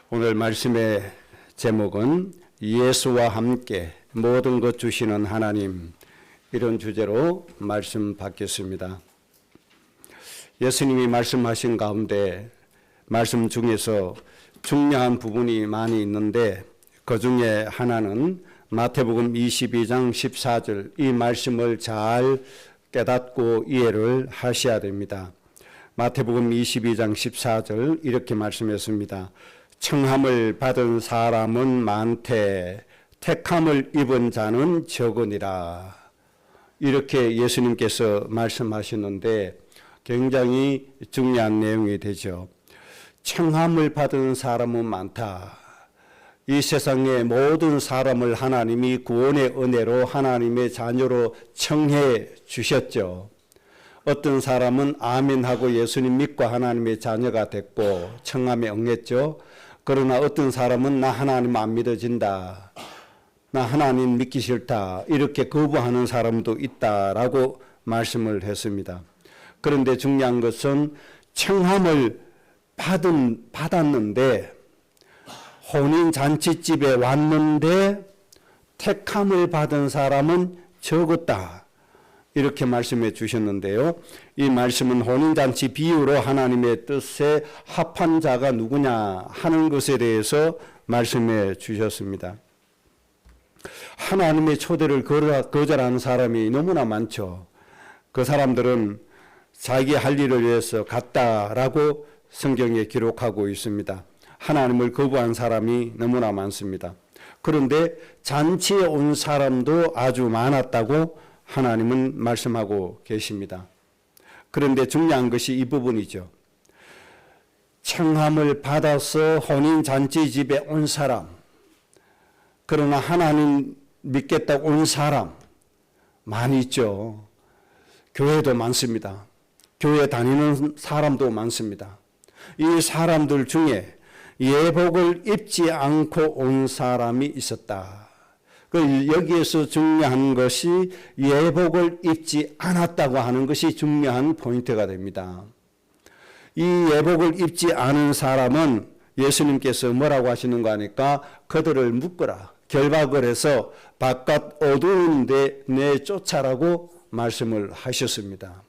오늘 말씀의 제목은 예수와 함께 모든 것 주시는 하나님, 이런 주제로 말씀 받겠습니다. 예수님이 말씀하신 가운데 말씀 중에서 중요한 부분이 많이 있는데 그 중에 하나는 마태복음 22장 14절, 이 말씀을 잘 깨닫고 이해를 하셔야 됩니다. 마태복음 22장 14절 이렇게 말씀했습니다. 청함을 받은 사람은 많되 택함을 입은 자는 적으니라. 이렇게 예수님께서 말씀하시는데 굉장히 중요한 내용이 되죠. 청함을 받은 사람은 많다. 이 세상의 모든 사람을 하나님이 구원의 은혜로 하나님의 자녀로 청해 주셨죠. 어떤 사람은 아멘하고 예수님 믿고 하나님의 자녀가 됐고 청함에 응했죠. 그러나 어떤 사람은 나 하나님 안 믿어진다, 나 하나님 믿기 싫다, 이렇게 거부하는 사람도 있다라고 말씀을 했습니다. 그런데 중요한 것은 청함을 받았는데 혼인잔치집에 왔는데 택함을 받은 사람은 적었다, 이렇게 말씀해 주셨는데요. 이 말씀은 혼인잔치 비유로 하나님의 뜻에 합한 자가 누구냐 하는 것에 대해서 말씀해 주셨습니다. 하나님의 초대를 거절하는 사람이 너무나 많죠. 그 사람들은 자기 할 일을 위해서 갔다라고 성경에 기록하고 있습니다. 하나님을 거부한 사람이 너무나 많습니다. 그런데 잔치에 온 사람도 아주 많았다고 하나님은 말씀하고 계십니다. 그런데 중요한 것이 이 부분이죠. 청함을 받아서 혼인잔치집에 온 사람, 그러나 하나님 믿겠다고 온 사람 많이 있죠. 교회도 많습니다. 교회 다니는 사람도 많습니다. 이 사람들 중에 예복을 입지 않고 온 사람이 있었다. 여기에서 중요한 것이 예복을 입지 않았다고 하는 것이 중요한 포인트가 됩니다. 이 예복을 입지 않은 사람은 예수님께서 뭐라고 하시는 거 하니까 그들을 묶어라, 결박을 해서 바깥 어두운 데 내쫓아라고 말씀을 하셨습니다.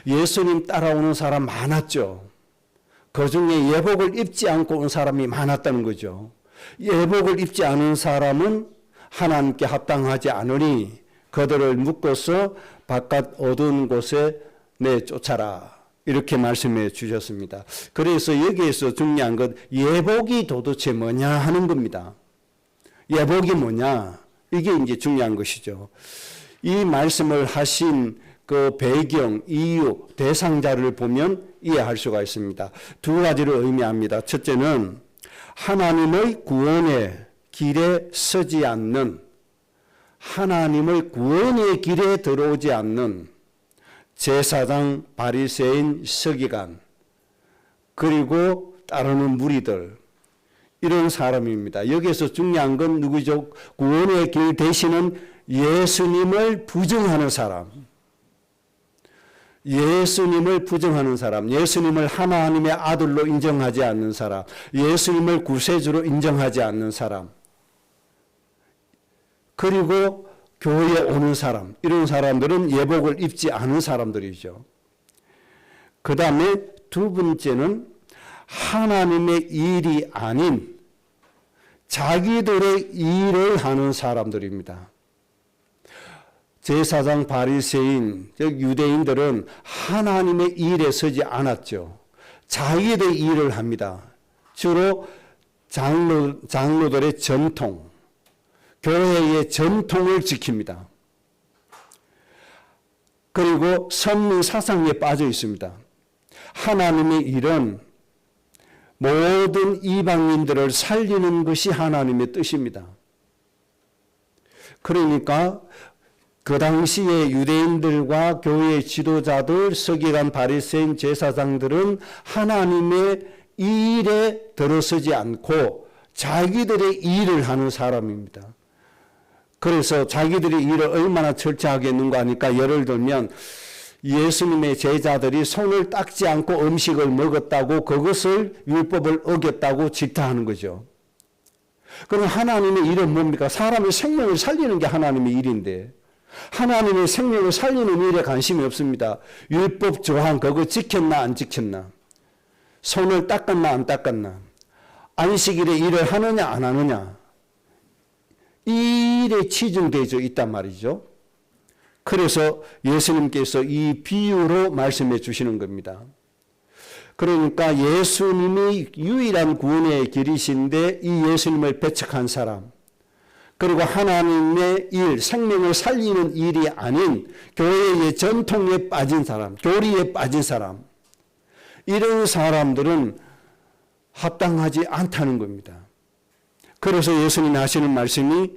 예수님 따라오는 사람 많았죠. 그 중에 예복을 입지 않고 온 사람이 많았다는 거죠. 예복을 입지 않은 사람은 하나님께 합당하지 않으니 그들을 묶어서 바깥 어두운 곳에 내쫓아라, 이렇게 말씀해 주셨습니다. 그래서 여기에서 중요한 것, 예복이 도대체 뭐냐 하는 겁니다. 예복이 뭐냐, 이게 이제 중요한 것이죠. 이 말씀을 하신 그 배경, 이유, 대상자를 보면 이해할 수가 있습니다. 두 가지를 의미합니다. 첫째는 하나님의 구원의 길에 서지 않는, 하나님의 구원의 길에 들어오지 않는 제사장, 바리새인, 서기관, 그리고 따르는 무리들, 이런 사람입니다. 여기에서 중요한 건 누구죠? 구원의 길 되시는 예수님을 부정하는 사람, 예수님을 부정하는 사람, 예수님을 하나님의 아들로 인정하지 않는 사람, 예수님을 구세주로 인정하지 않는 사람, 그리고 교회에 오는 사람, 이런 사람들은 예복을 입지 않은 사람들이죠. 그 다음에 두 번째는 하나님의 일이 아닌 자기들의 일을 하는 사람들입니다. 제사장, 바리새인, 즉 유대인들은 하나님의 일에 서지 않았죠. 자기들의 일을 합니다. 주로 장로들의 전통, 교회의 전통을 지킵니다. 그리고 선민 사상에 빠져 있습니다. 하나님의 일은 모든 이방인들을 살리는 것이 하나님의 뜻입니다. 그러니까 그 당시에 유대인들과 교회의 지도자들, 서기관, 바리새인, 제사장들은 하나님의 일에 들어서지 않고 자기들의 일을 하는 사람입니다. 그래서 자기들의 일을 얼마나 철저하게 했는가 하니까 예를 들면 예수님의 제자들이 손을 닦지 않고 음식을 먹었다고 그것을 율법을 어겼다고 질타하는 거죠. 그럼 하나님의 일은 뭡니까? 사람의 생명을 살리는 게 하나님의 일인데 하나님의 생명을 살리는 일에 관심이 없습니다. 율법 조항 그거 지켰나 안 지켰나? 손을 닦았나 안 닦았나? 안식일에 일을 하느냐 안 하느냐? 이 일에 치중되어 있단 말이죠. 그래서 예수님께서 이 비유로 말씀해 주시는 겁니다. 그러니까 예수님이 유일한 구원의 길이신데 이 예수님을 배척한 사람, 그리고 하나님의 일, 생명을 살리는 일이 아닌 교회의 전통에 빠진 사람, 교리에 빠진 사람, 이런 사람들은 합당하지 않다는 겁니다. 그래서 예수님이 하시는 말씀이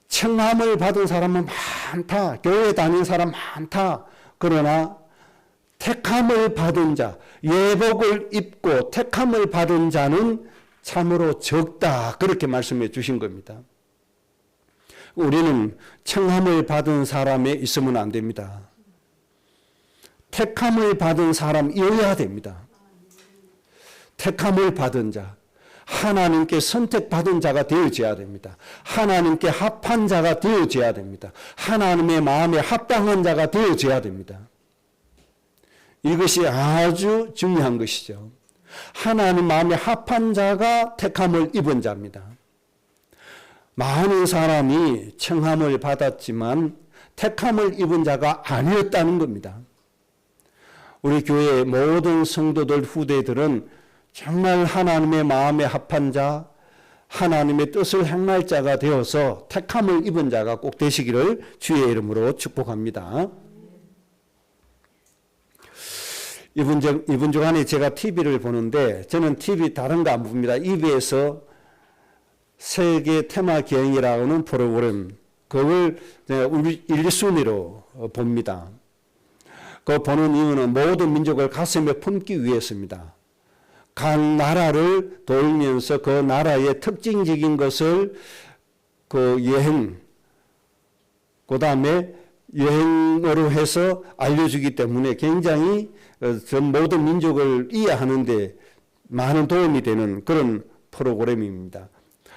청함을 받은 사람은 많다. 교회 다니는 사람 많다. 그러나 택함을 받은 자, 예복을 입고 택함을 받은 자는 참으로 적다. 그렇게 말씀해 주신 겁니다. 우리는 청함을 받은 사람에 있으면 안 됩니다. 택함을 받은 사람이어야 됩니다. 택함을 받은 자, 하나님께 선택받은 자가 되어져야 됩니다. 하나님께 합한 자가 되어져야 됩니다. 하나님의 마음에 합당한 자가 되어져야 됩니다. 이것이 아주 중요한 것이죠. 하나님 마음에 합한 자가 택함을 입은 자입니다. 많은 사람이 청함을 받았지만 택함을 입은 자가 아니었다는 겁니다. 우리 교회의 모든 성도들 후대들은 정말 하나님의 마음에 합한 자, 하나님의 뜻을 행할 자가 되어서 택함을 입은 자가 꼭 되시기를 주의 이름으로 축복합니다. 이번 주간에 제가 TV를 보는데 저는 TV 다른 거 안 봅니다. EBS 세계 테마 기행이라는 프로그램, 그걸 1순위로 봅니다. 그 보는 이유는 모든 민족을 가슴에 품기 위해서입니다. 각 나라를 돌면서 그 나라의 특징적인 것을 그 여행, 그 다음에 여행으로 해서 알려주기 때문에 굉장히 전 모든 민족을 이해하는데 많은 도움이 되는 그런 프로그램입니다.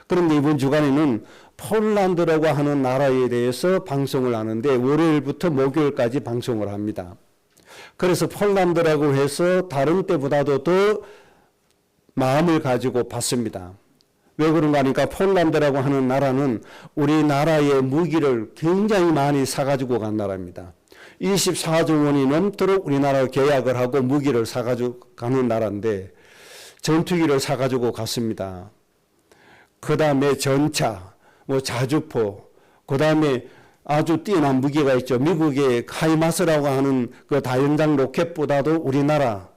그런데 이번 주간에는 폴란드라고 하는 나라에 대해서 방송을 하는데 월요일부터 목요일까지 방송을 합니다. 그래서 폴란드라고 해서 다른 때보다도 더 마음을 가지고 봤습니다. 왜 그런가 하니까 폴란드라고 하는 나라는 우리나라의 무기를 굉장히 많이 사가지고 간 나라입니다. 24조 원이 넘도록 우리나라로 계약을 하고 무기를 사가지고 가는 나라인데 전투기를 사가지고 갔습니다. 그 다음에 전차, 자주포, 그 다음에 아주 뛰어난 무기가 있죠. 미국의 하이마스라고 하는 그 다연장 로켓보다도 우리나라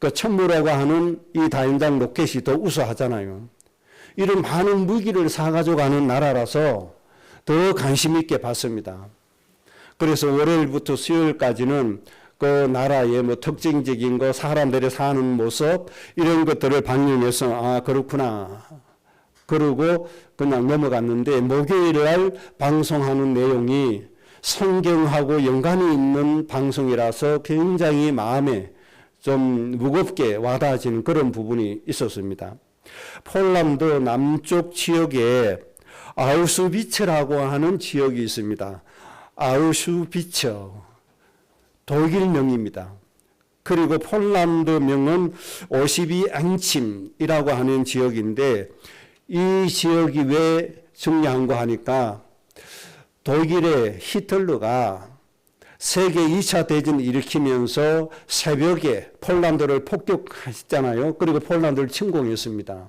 그 천무라고 하는 이 다연장 로켓이 더 우수하잖아요. 이런 많은 무기를 사가지고 가는 나라라서 더 관심 있게 봤습니다. 그래서 월요일부터 수요일까지는 그 나라의 특징적인 거, 사람들이 사는 모습, 이런 것들을 방영해서 아 그렇구나 그러고 그냥 넘어갔는데, 목요일날 방송하는 내용이 성경하고 연관이 있는 방송이라서 굉장히 마음에 좀 무겁게 와닿아지는 그런 부분이 있었습니다. 폴란드 남쪽 지역에 아우슈비츠라고 하는 지역이 있습니다. 아우슈비츠, 독일명입니다. 그리고 폴란드 명은 52앙침이라고 하는 지역인데, 이 지역이 왜 중요한가 하니까 독일의 히틀러가 세계 2차 대전을 일으키면서 새벽에 폴란드를 폭격했잖아요. 그리고 폴란드를 침공했습니다.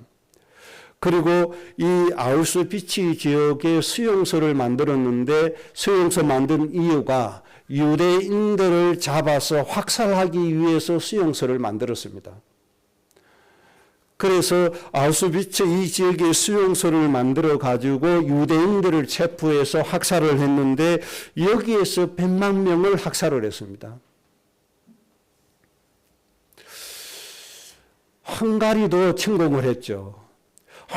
그리고 이 아우슈비츠 지역에 수용소를 만들었는데, 수용소 만든 이유가 유대인들을 잡아서 학살하기 위해서 수용소를 만들었습니다. 그래서 아우슈비츠 이 지역에 수용소를 만들어 가지고 유대인들을 체포해서 학살을 했는데, 여기에서 100만 명을 학살을 했습니다. 헝가리도 침공을 했죠.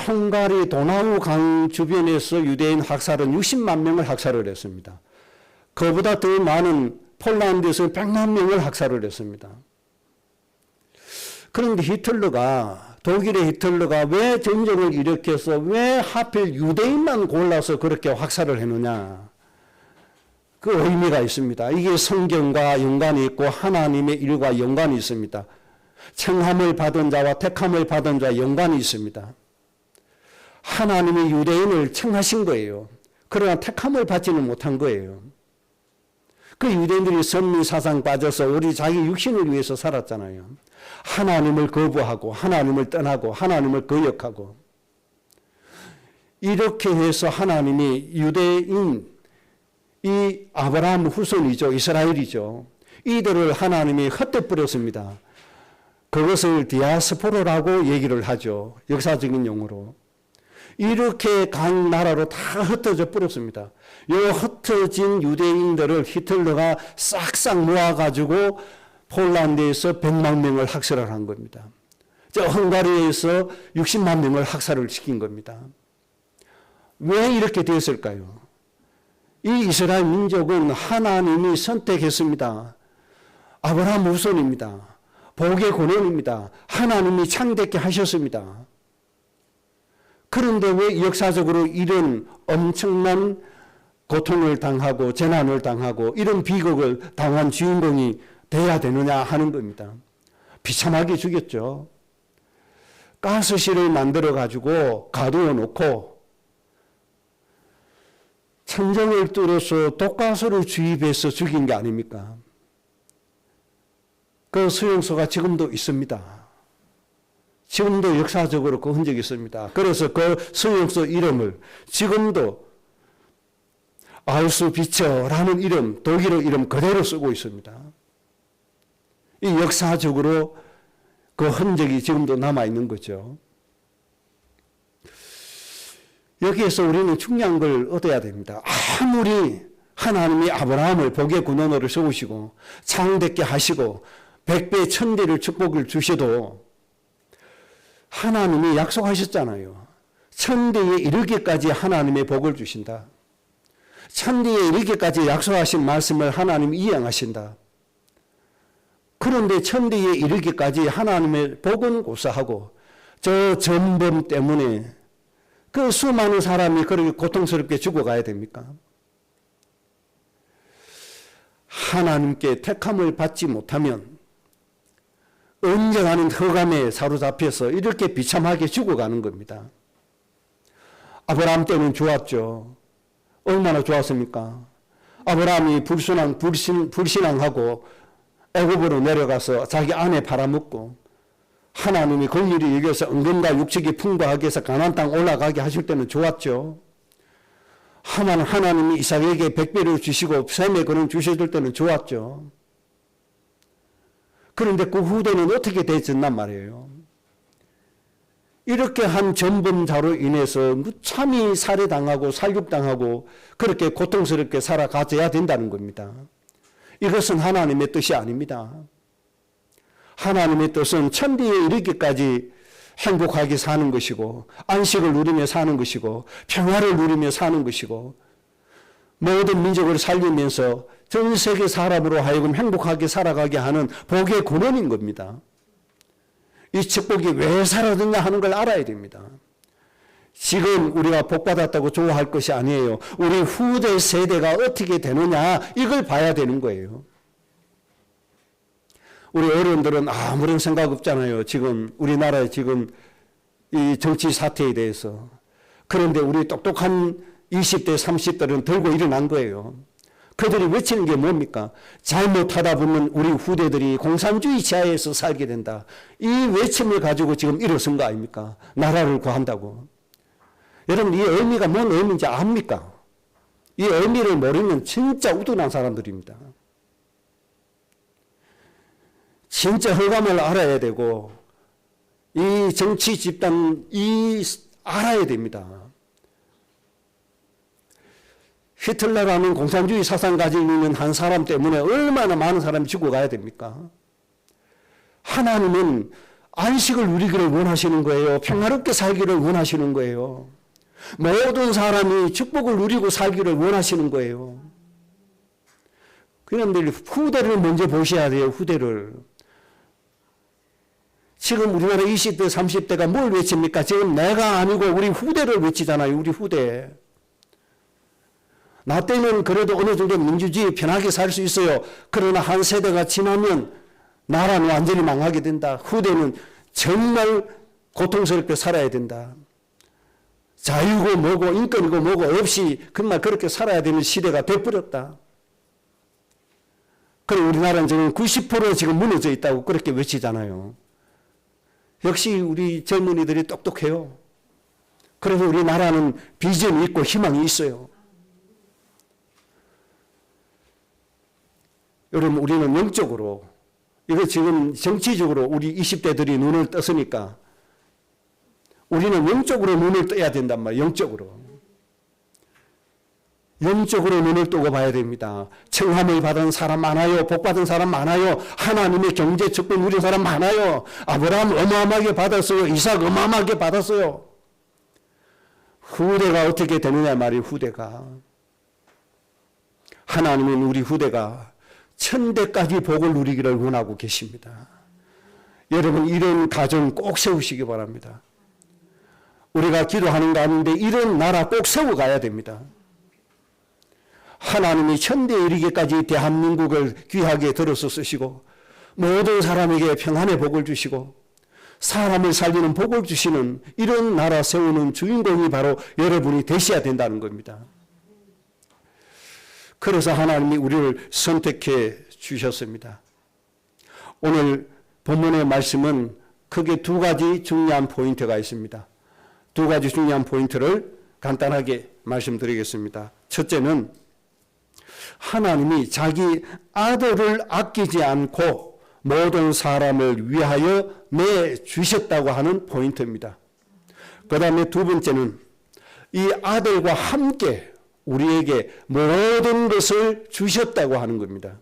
헝가리 도나우 강 주변에서 유대인 학살은 60만 명을 학살을 했습니다. 그보다 더 많은 폴란드에서 100만 명을 학살을 했습니다. 그런데 독일의 히틀러가 왜 전쟁을 일으켜서 왜 하필 유대인만 골라서 그렇게 학살을 했느냐. 그 의미가 있습니다. 이게 성경과 연관이 있고 하나님의 일과 연관이 있습니다. 청함을 받은 자와 택함을 받은 자와 연관이 있습니다. 하나님이 유대인을 청하신 거예요. 그러나 택함을 받지는 못한 거예요. 그 유대인들이 선민 사상 빠져서 우리 자기 육신을 위해서 살았잖아요. 하나님을 거부하고 하나님을 떠나고 하나님을 거역하고 이렇게 해서 하나님이 유대인 이 아브라함 후손이죠. 이스라엘이죠. 이들을 하나님이 헛되버렸습니다. 그것을 디아스포라라고 얘기를 하죠. 역사적인 용어로. 이렇게 각 나라로 다 흩어져 버렸습니다. 이 흩어진 유대인들을 히틀러가 싹싹 모아가지고 폴란드에서 100만 명을 학살을 한 겁니다. 저 헝가리에서 60만 명을 학살을 시킨 겁니다. 왜 이렇게 됐을까요? 이 이스라엘 민족은 하나님이 선택했습니다. 아브라함 후손입니다. 복의 권원입니다. 하나님이 창대케 하셨습니다. 그런데 왜 역사적으로 이런 엄청난 고통을 당하고 재난을 당하고 이런 비극을 당한 주인공이 돼야 되느냐 하는 겁니다. 비참하게 죽였죠. 가스실을 만들어 가지고 가두어 놓고 천정을 뚫어서 독가스를 주입해서 죽인 게 아닙니까? 그 수용소가 지금도 있습니다. 지금도 역사적으로 그 흔적이 있습니다. 그래서 그 수용소 이름을 지금도 아우슈비츠라는 이름, 독일어 이름 그대로 쓰고 있습니다. 이 역사적으로 그 흔적이 지금도 남아있는 거죠. 여기에서 우리는 중요한 걸 얻어야 됩니다. 아무리 하나님이 아브라함을 복의 근원으로 세우시고 창대케 하시고 100배 1000배를 축복을 주셔도 하나님이 약속하셨잖아요. 1000대에 이르기까지 하나님의 복을 주신다. 1000대에 이르기까지 약속하신 말씀을 하나님이 이행하신다. 그런데 1000대에 이르기까지 하나님의 복은 고사하고 저 전범 때문에 그 수많은 사람이 그렇게 고통스럽게 죽어가야 됩니까? 하나님께 택함을 받지 못하면 언젠가는 흑암에 사로잡혀서 이렇게 비참하게 죽어가는 겁니다. 아브라함 때는 좋았죠. 얼마나 좋았습니까? 아브라함이 불신앙하고 애굽으로 내려가서 자기 아내 팔아먹고 하나님이 긍휼히 여겨서 은근과 육축이 풍부하게 해서 가나안 땅 올라가게 하실 때는 좋았죠. 하나님이 이삭에게 100배를 주시고 셈의 그는 주셔줄 때는 좋았죠. 그런데 그 후대는 어떻게 되었단 말이에요. 이렇게 한 전범자로 인해서 무참히 살해당하고 살육당하고 그렇게 고통스럽게 살아가져야 된다는 겁니다. 이것은 하나님의 뜻이 아닙니다. 하나님의 뜻은 천대에 이르기까지 행복하게 사는 것이고 안식을 누리며 사는 것이고 평화를 누리며 사는 것이고 모든 민족을 살리면서 전 세계 사람으로 하여금 행복하게 살아가게 하는 복의 근원인 겁니다. 이 축복이 왜 사라졌냐 하는 걸 알아야 됩니다. 지금 우리가 복받았다고 좋아할 것이 아니에요. 우리 후대 세대가 어떻게 되느냐 이걸 봐야 되는 거예요. 우리 어른들은 아무런 생각 없잖아요. 지금 우리나라의 지금 이 정치 사태에 대해서. 그런데 우리 똑똑한 20대 30대는 들고 일어난 거예요. 그들이 외치는 게 뭡니까? 잘못하다 보면 우리 후대들이 공산주의 지하에서 살게 된다. 이 외침을 가지고 지금 일어선 거 아닙니까? 나라를 구한다고. 여러분 이 의미가 뭔 의미인지 압니까? 이 의미를 모르면 진짜 우둔한 사람들입니다. 진짜 흑암을 알아야 되고 이 정치 집단 알아야 됩니다. 히틀러라는 공산주의 사상 가지고 있는 한 사람 때문에 얼마나 많은 사람이 죽어가야 됩니까? 하나님은 안식을 누리기를 원하시는 거예요. 평화롭게 살기를 원하시는 거예요. 모든 사람이 축복을 누리고 살기를 원하시는 거예요. 그런데 후대를 먼저 보셔야 돼요. 후대를. 지금 우리나라 20대, 30대가 뭘 외칩니까? 지금 내가 아니고 우리 후대를 외치잖아요. 우리 후대. 나 때는 그래도 어느 정도 민주주의 편하게 살 수 있어요. 그러나 한 세대가 지나면 나라는 완전히 망하게 된다. 후대는 정말 고통스럽게 살아야 된다. 자유고 뭐고 인권이고 뭐고 없이 정말 그렇게 살아야 되는 시대가 돼버렸다. 그리고 우리나라는 지금 90% 지금 무너져 있다고 그렇게 외치잖아요. 역시 우리 젊은이들이 똑똑해요. 그래서 우리나라는 비전이 있고 희망이 있어요. 여러분, 우리는 영적으로, 이거 지금 정치적으로 우리 20대들이 눈을 떴으니까 우리는 영적으로 눈을 떠야 된단 말이에요. 영적으로. 영적으로 눈을 뜨고 봐야 됩니다. 청함을 받은 사람 많아요. 복 받은 사람 많아요. 하나님의 경제 축복 누린 사람 많아요. 아브라함 어마어마하게 받았어요. 이삭 어마어마하게 받았어요. 후대가 어떻게 되느냐 말이에요. 후대가. 하나님은 우리 후대가 천대까지 복을 누리기를 원하고 계십니다. 여러분, 이런 가정 꼭 세우시기 바랍니다. 우리가 기도하는 가운데 이런 나라 꼭 세워가야 됩니다. 하나님이 천대에 이르기까지 대한민국을 귀하게 들어서 쓰시고 모든 사람에게 평안의 복을 주시고 사람을 살리는 복을 주시는 이런 나라 세우는 주인공이 바로 여러분이 되셔야 된다는 겁니다. 그래서 하나님이 우리를 선택해 주셨습니다. 오늘 본문의 말씀은 크게 두 가지 중요한 포인트가 있습니다. 두 가지 중요한 포인트를 간단하게 말씀드리겠습니다. 첫째는 하나님이 자기 아들을 아끼지 않고 모든 사람을 위하여 내주셨다고 하는 포인트입니다. 그 다음에 두 번째는 이 아들과 함께 우리에게 모든 것을 주셨다고 하는 겁니다.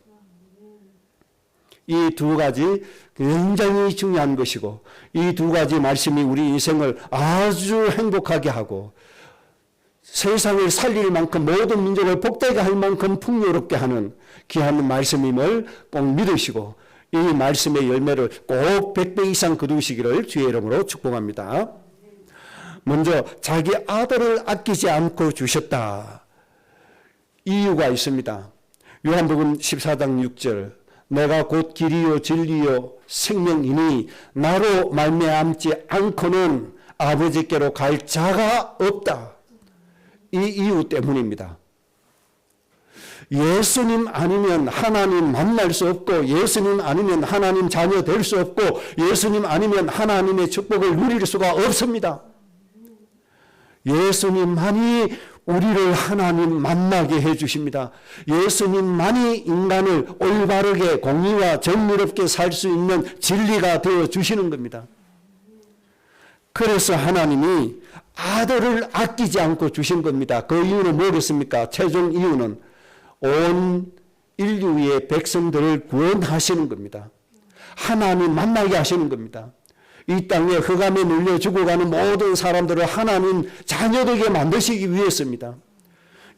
이 두 가지 굉장히 중요한 것이고 이 두 가지 말씀이 우리 인생을 아주 행복하게 하고 세상을 살릴 만큼 모든 민족을 복되게 할 만큼 풍요롭게 하는 귀한 말씀임을 꼭 믿으시고 이 말씀의 열매를 꼭 100배 이상 거두시기를 주의 이름으로 축복합니다. 먼저 자기 아들을 아끼지 않고 주셨다. 이유가 있습니다. 요한복음 14장 6절 내가 곧 길이요 진리요 생명이니 나로 말미암지 않고는 아버지께로 갈 자가 없다. 이 이유 때문입니다. 예수님 아니면 하나님 만날 수 없고 예수님 아니면 하나님 자녀 될 수 없고 예수님 아니면 하나님의 축복을 누릴 수가 없습니다. 예수님만이 우리를 하나님 만나게 해주십니다. 예수님만이 인간을 올바르게 공의와 정의롭게 살 수 있는 진리가 되어주시는 겁니다. 그래서 하나님이 아들을 아끼지 않고 주신 겁니다. 그 이유는 뭐겠습니까? 최종 이유는 온 인류의 백성들을 구원하시는 겁니다. 하나님 만나게 하시는 겁니다. 이 땅에 흑암에 눌려 죽어가는 모든 사람들을 하나님 자녀되게 만드시기 위해서입니다.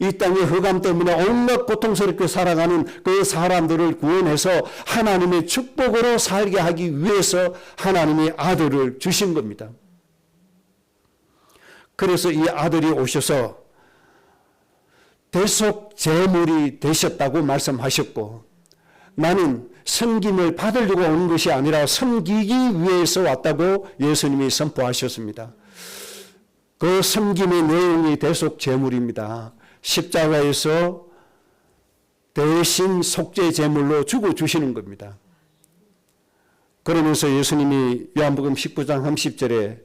이 땅에 흑암 때문에 온갖 고통스럽게 살아가는 그 사람들을 구원해서 하나님의 축복으로 살게 하기 위해서 하나님이 아들을 주신 겁니다. 그래서 이 아들이 오셔서 대속 제물이 되셨다고 말씀하셨고 나는 섬김을 받으려고 온 것이 아니라 섬기기 위해서 왔다고 예수님이 선포하셨습니다. 그 섬김의 내용이 대속 제물입니다. 십자가에서 대신 속죄 제물로 죽어주시는 겁니다. 그러면서 예수님이 요한복음 19장 30절에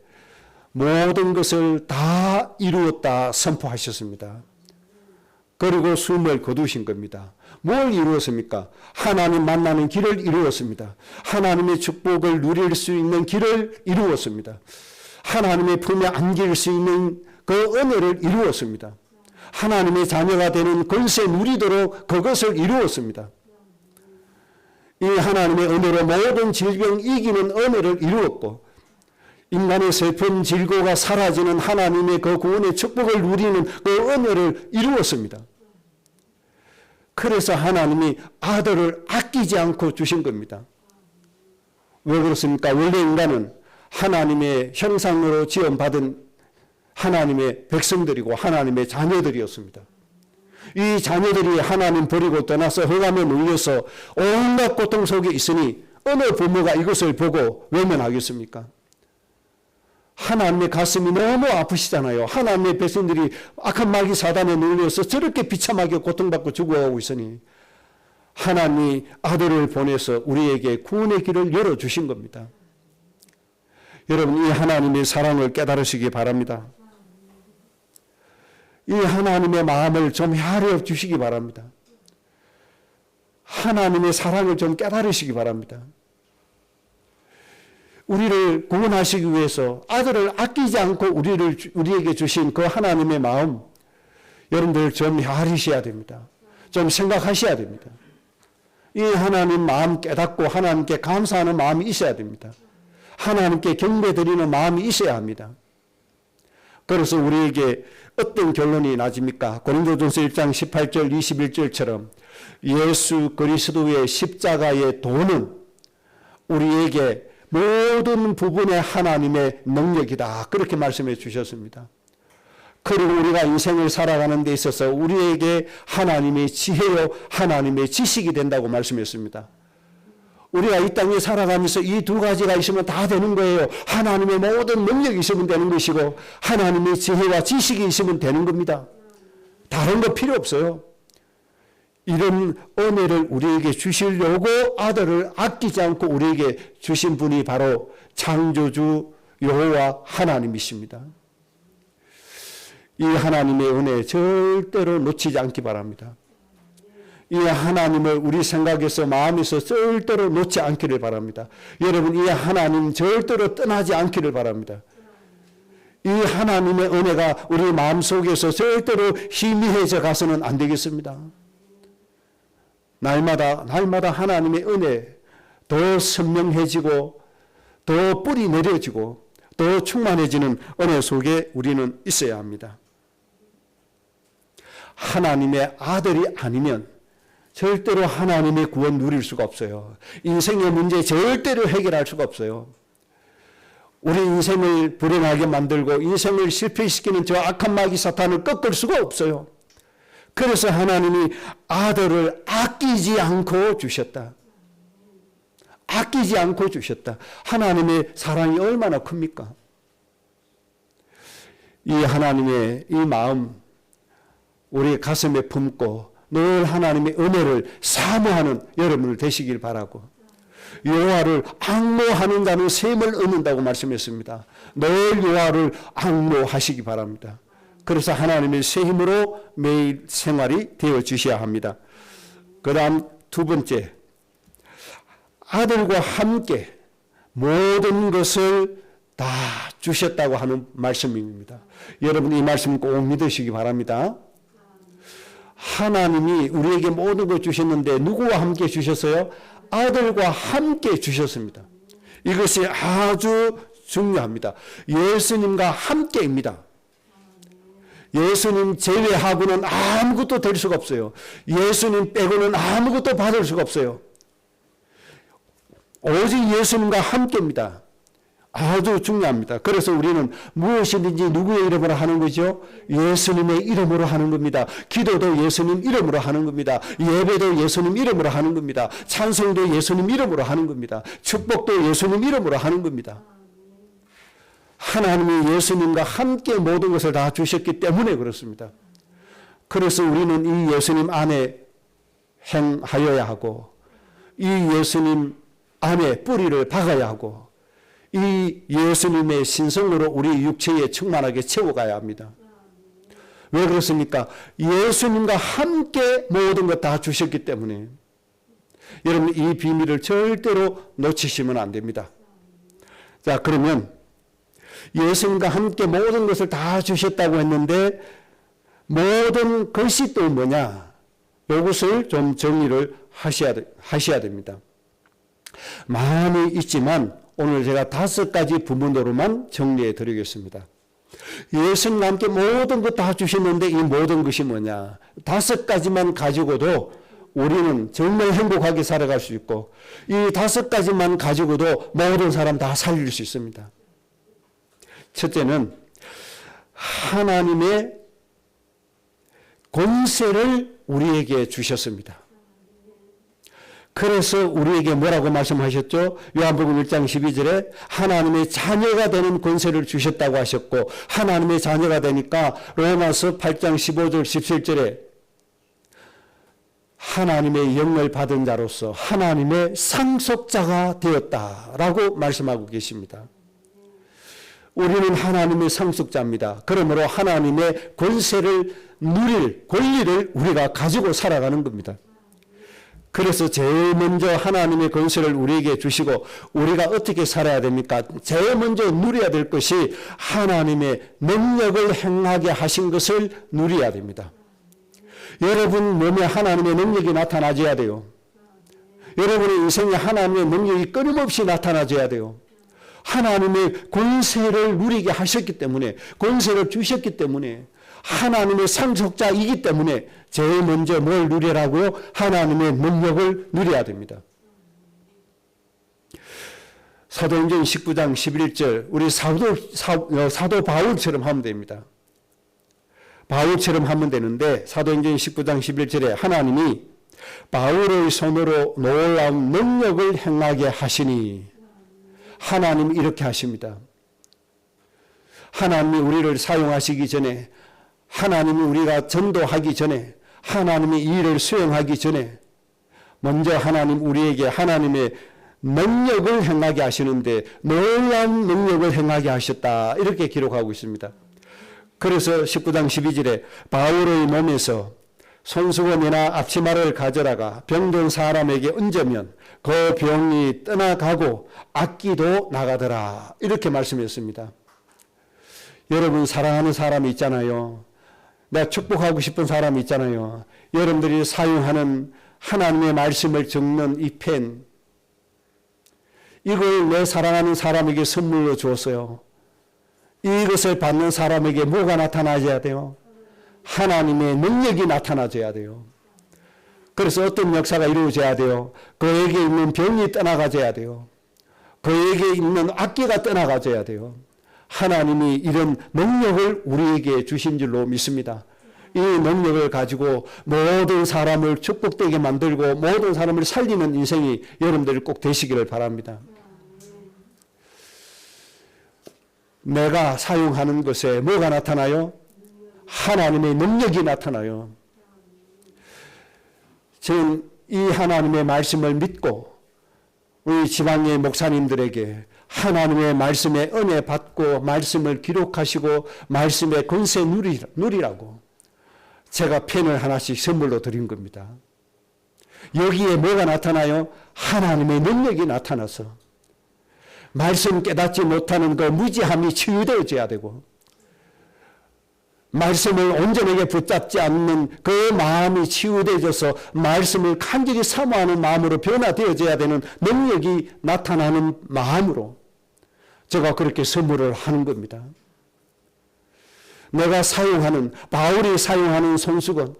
모든 것을 다 이루었다 선포하셨습니다. 그리고 숨을 거두신 겁니다. 뭘 이루었습니까? 하나님 만나는 길을 이루었습니다. 하나님의 축복을 누릴 수 있는 길을 이루었습니다. 하나님의 품에 안길 수 있는 그 은혜를 이루었습니다. 하나님의 자녀가 되는 권세 누리도록 그것을 이루었습니다. 이 하나님의 은혜로 모든 질병 이기는 은혜를 이루었고 인간의 슬픔 질고가 사라지는 하나님의 그 구원의 축복을 누리는 그 은혜를 이루었습니다. 그래서 하나님이 아들을 아끼지 않고 주신 겁니다. 왜 그렇습니까? 원래 인간은 하나님의 형상으로 지원받은 하나님의 백성들이고 하나님의 자녀들이었습니다. 이 자녀들이 하나님 버리고 떠나서 흑암에 눌려서 온갖 고통 속에 있으니 어느 부모가 이것을 보고 외면하겠습니까? 하나님의 가슴이 너무 아프시잖아요. 하나님의 백성들이 악한 마귀 사단에 눌려서 저렇게 비참하게 고통받고 죽어가고 있으니 하나님이 아들을 보내서 우리에게 구원의 길을 열어주신 겁니다. 여러분, 이 하나님의 사랑을 깨달으시기 바랍니다. 이 하나님의 마음을 좀 헤아려 주시기 바랍니다. 하나님의 사랑을 좀 깨달으시기 바랍니다. 우리를 구원하시기 위해서 아들을 아끼지 않고 우리에게 주신 그 하나님의 마음, 여러분들 좀 헤아리셔야 됩니다. 좀 생각하셔야 됩니다. 이 하나님 마음 깨닫고 하나님께 감사하는 마음이 있어야 됩니다. 하나님께 경배드리는 마음이 있어야 합니다. 그래서 우리에게 어떤 결론이 나집니까? 고린도전서 1장 18절 21절처럼 예수 그리스도의 십자가의 도는 우리에게 모든 부분의 하나님의 능력이다. 그렇게 말씀해 주셨습니다. 그리고 우리가 인생을 살아가는 데 있어서 우리에게 하나님의 지혜요 하나님의 지식이 된다고 말씀했습니다. 우리가 이 땅에 살아가면서 이 두 가지가 있으면 다 되는 거예요. 하나님의 모든 능력이 있으면 되는 것이고 하나님의 지혜와 지식이 있으면 되는 겁니다. 다른 거 필요 없어요. 이런 은혜를 우리에게 주시려고 아들을 아끼지 않고 우리에게 주신 분이 바로 창조주 여호와 하나님이십니다. 이 하나님의 은혜 절대로 놓치지 않기 바랍니다. 이 하나님을 우리 생각에서 마음에서 절대로 놓지 않기를 바랍니다. 여러분, 이 하나님 절대로 떠나지 않기를 바랍니다. 이 하나님의 은혜가 우리 마음속에서 절대로 희미해져 가서는 안 되겠습니다. 날마다 하나님의 은혜 더 선명해지고 더 뿌리 내려지고 더 충만해지는 은혜 속에 우리는 있어야 합니다. 하나님의 아들이 아니면 절대로 하나님의 구원 누릴 수가 없어요. 인생의 문제 절대로 해결할 수가 없어요. 우리 인생을 불행하게 만들고 인생을 실패시키는 저 악한 마귀 사탄을 꺾을 수가 없어요. 그래서 하나님이 아들을 아끼지 않고 주셨다. 아끼지 않고 주셨다. 하나님의 사랑이 얼마나 큽니까? 이 하나님의 이 마음 우리 가슴에 품고 늘 하나님의 은혜를 사모하는 여러분을 되시길 바라고, 여호와를 앙모하는 자는 샘을 얻는다고 말씀했습니다. 늘 여호와를 앙모하시기 바랍니다. 그래서 하나님의 새 힘으로 매일 생활이 되어 주셔야 합니다. 그 다음 두 번째, 아들과 함께 모든 것을 다 주셨다고 하는 말씀입니다. 여러분, 이 말씀 꼭 믿으시기 바랍니다. 하나님이 우리에게 모든 것 주셨는데 누구와 함께 주셨어요? 아들과 함께 주셨습니다. 이것이 아주 중요합니다. 예수님과 함께입니다. 예수님 제외하고는 아무것도 될 수가 없어요. 예수님 빼고는 아무것도 받을 수가 없어요. 오직 예수님과 함께입니다. 아주 중요합니다. 그래서 우리는 무엇이든지 누구의 이름으로 하는 거죠? 예수님의 이름으로 하는 겁니다. 기도도 예수님 이름으로 하는 겁니다. 예배도 예수님 이름으로 하는 겁니다. 찬송도 예수님 이름으로 하는 겁니다. 축복도 예수님 이름으로 하는 겁니다. 하나님이 예수님과 함께 모든 것을 다 주셨기 때문에 그렇습니다. 그래서 우리는 이 예수님 안에 행하여야 하고, 이 예수님 안에 뿌리를 박아야 하고, 이 예수님의 신성으로 우리 육체에 충만하게 채워가야 합니다. 왜 그렇습니까? 예수님과 함께 모든 것 다 주셨기 때문에. 여러분, 이 비밀을 절대로 놓치시면 안 됩니다. 자, 그러면 예수님과 함께 모든 것을 다 주셨다고 했는데 모든 것이 또 뭐냐? 이것을 좀 정리를 하셔야 됩니다. 많이 있지만 오늘 제가 5가지 부분으로만 정리해 드리겠습니다. 예수님과 함께 모든 것 다 주셨는데 이 모든 것이 뭐냐? 5가지만 가지고도 우리는 정말 행복하게 살아갈 수 있고 이 5가지만 가지고도 모든 사람 다 살릴 수 있습니다. 첫째는 하나님의 권세를 우리에게 주셨습니다. 그래서 우리에게 뭐라고 말씀하셨죠? 요한복음 1장 12절에 하나님의 자녀가 되는 권세를 주셨다고 하셨고, 하나님의 자녀가 되니까 로마서 8장 15절 17절에 하나님의 영을 받은 자로서 하나님의 상속자가 되었다라고 말씀하고 계십니다. 우리는 하나님의 상속자입니다. 그러므로 하나님의 권세를 누릴 권리를 우리가 가지고 살아가는 겁니다. 그래서 제일 먼저 하나님의 권세를 우리에게 주시고 우리가 어떻게 살아야 됩니까? 제일 먼저 누려야 될 것이 하나님의 능력을 행하게 하신 것을 누려야 됩니다. 여러분 몸에 하나님의 능력이 나타나줘야 돼요. 여러분의 인생에 하나님의 능력이 끊임없이 나타나줘야 돼요. 하나님의 권세를 누리게 하셨기 때문에, 권세를 주셨기 때문에, 하나님의 상속자이기 때문에 제일 먼저 뭘 누리라고요? 하나님의 능력을 누려야 됩니다. 사도행전 19장 11절 우리 사도 바울처럼 하면 됩니다. 바울처럼 하면 되는데 사도행전 19장 11절에 하나님이 바울의 손으로 놀라운 능력을 행하게 하시니, 하나님이 이렇게 하십니다. 하나님이 우리를 사용하시기 전에, 하나님이 우리가 전도하기 전에, 하나님이 이 일을 수행하기 전에 먼저 하나님 우리에게 하나님의 능력을 행하게 하시는데 놀라운 능력을 행하게 하셨다, 이렇게 기록하고 있습니다. 그래서 19장 12절에 바울의 몸에서 손수건이나 앞치마를 가져다가 병든 사람에게 얹으면 그 병이 떠나가고 악기도 나가더라, 이렇게 말씀했습니다. 여러분 사랑하는 사람이 있잖아요. 내가 축복하고 싶은 사람이 있잖아요. 여러분들이 사용하는 하나님의 말씀을 적는 이 펜, 이걸 내 사랑하는 사람에게 선물로 주었어요. 이것을 받는 사람에게 뭐가 나타나줘야 돼요? 하나님의 능력이 나타나줘야 돼요. 그래서 어떤 역사가 이루어져야 돼요? 그에게 있는 병이 떠나가줘야 돼요. 그에게 있는 악기가 떠나가줘야 돼요. 하나님이 이런 능력을 우리에게 주신 줄로 믿습니다. 이 능력을 가지고 모든 사람을 축복되게 만들고 모든 사람을 살리는 인생이 여러분들이 꼭 되시기를 바랍니다. 내가 사용하는 것에 뭐가 나타나요? 하나님의 능력이 나타나요. 저는 이 하나님의 말씀을 믿고 우리 지방의 목사님들에게 하나님의 말씀에 은혜 받고 말씀을 기록하시고 말씀의 권세 누리라고 제가 펜을 하나씩 선물로 드린 겁니다. 여기에 뭐가 나타나요? 하나님의 능력이 나타나서 말씀 깨닫지 못하는 그 무지함이 치유되어져야 되고, 말씀을 온전하게 붙잡지 않는 그 마음이 치유되어져서 말씀을 간절히 사모하는 마음으로 변화되어져야 되는 능력이 나타나는 마음으로 제가 그렇게 선물을 하는 겁니다. 내가 사용하는, 바울이 사용하는 손수건,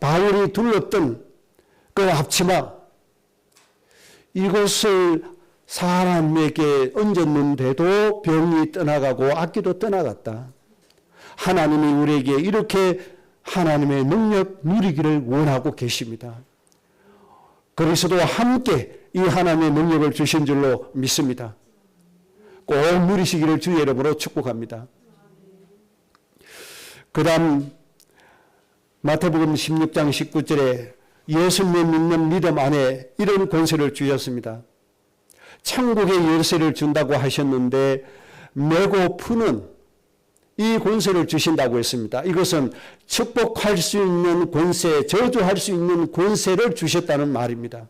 바울이 둘렀던 그 앞치마, 이것을 사람에게 얹었는데도 병이 떠나가고 악기도 떠나갔다. 하나님이 우리에게 이렇게 하나님의 능력 누리기를 원하고 계십니다. 그리스도와 함께 이 하나님의 능력을 주신 줄로 믿습니다. 꼭 누리시기를 주의 이름으로 축복합니다. 그 다음 마태복음 16장 19절에 예수님 믿는 믿음 안에 이런 권세를 주셨습니다. 천국의 열쇠를 준다고 하셨는데 메고 푸는 이 권세를 주신다고 했습니다. 이것은 축복할 수 있는 권세, 저주할 수 있는 권세를 주셨다는 말입니다.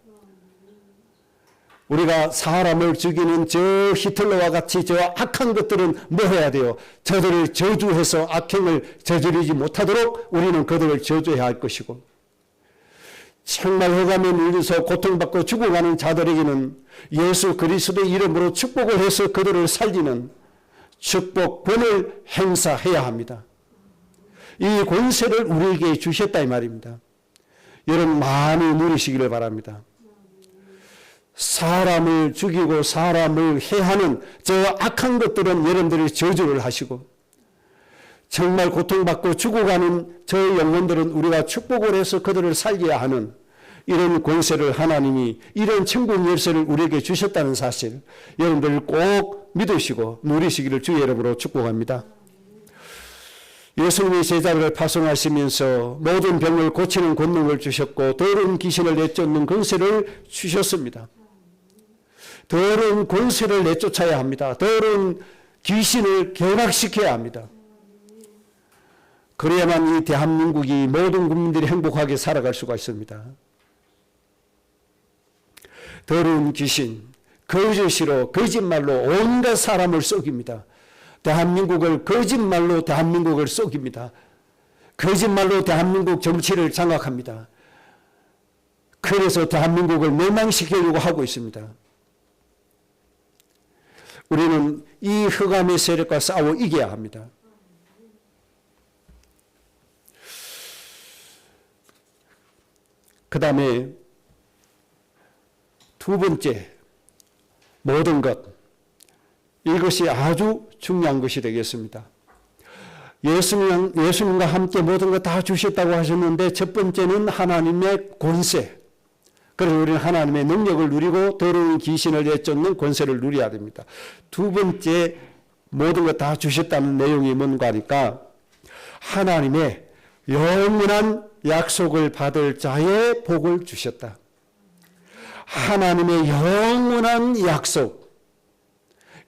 우리가 사람을 죽이는 저 히틀러와 같이 저 악한 것들은 뭐 해야 돼요? 저들을 저주해서 악행을 저지르지 못하도록 우리는 그들을 저주해야 할 것이고, 정말 흑암에 눌려서 고통받고 죽어가는 자들에게는 예수 그리스도의 이름으로 축복을 해서 그들을 살리는 축복권을 행사해야 합니다. 이 권세를 우리에게 주셨다 이 말입니다. 여러분 많이 누리시기를 바랍니다. 사람을 죽이고 사람을 해하는 저 악한 것들은 여러분들이 저주를 하시고, 정말 고통받고 죽어가는 저 영혼들은 우리가 축복을 해서 그들을 살려야 하는 이런 권세를 하나님이, 이런 천국 열쇠를 우리에게 주셨다는 사실, 여러분들 꼭 믿으시고 누리시기를 주의 이름으로 축복합니다. 예수님이 제자를 파송하시면서 모든 병을 고치는 권능을 주셨고 더러운 귀신을 내쫓는 권세를 주셨습니다. 더러운 권세를 내쫓아야 합니다. 더러운 귀신을 견학시켜야 합니다. 그래야만 이 대한민국이 모든 국민들이 행복하게 살아갈 수가 있습니다. 더러운 귀신, 거짓으로, 거짓말로 온갖 사람을 속입니다. 대한민국을 거짓말로 대한민국을 속입니다. 거짓말로 대한민국 정치를 장악합니다. 그래서 대한민국을 멸망시키려고 하고 있습니다. 우리는 이 흑암의 세력과 싸워 이겨야 합니다. 그 다음에 두 번째, 모든 것. 이것이 아주 중요한 것이 되겠습니다. 예수님과 함께 모든 것 다 주셨다고 하셨는데 첫 번째는 하나님의 권세. 그래서 우리는 하나님의 능력을 누리고 더러운 귀신을 내쫓는 권세를 누려야 됩니다. 두 번째, 모든 것 다 주셨다는 내용이 뭔가 하니까 하나님의 영원한 약속을 받을 자의 복을 주셨다. 하나님의 영원한 약속.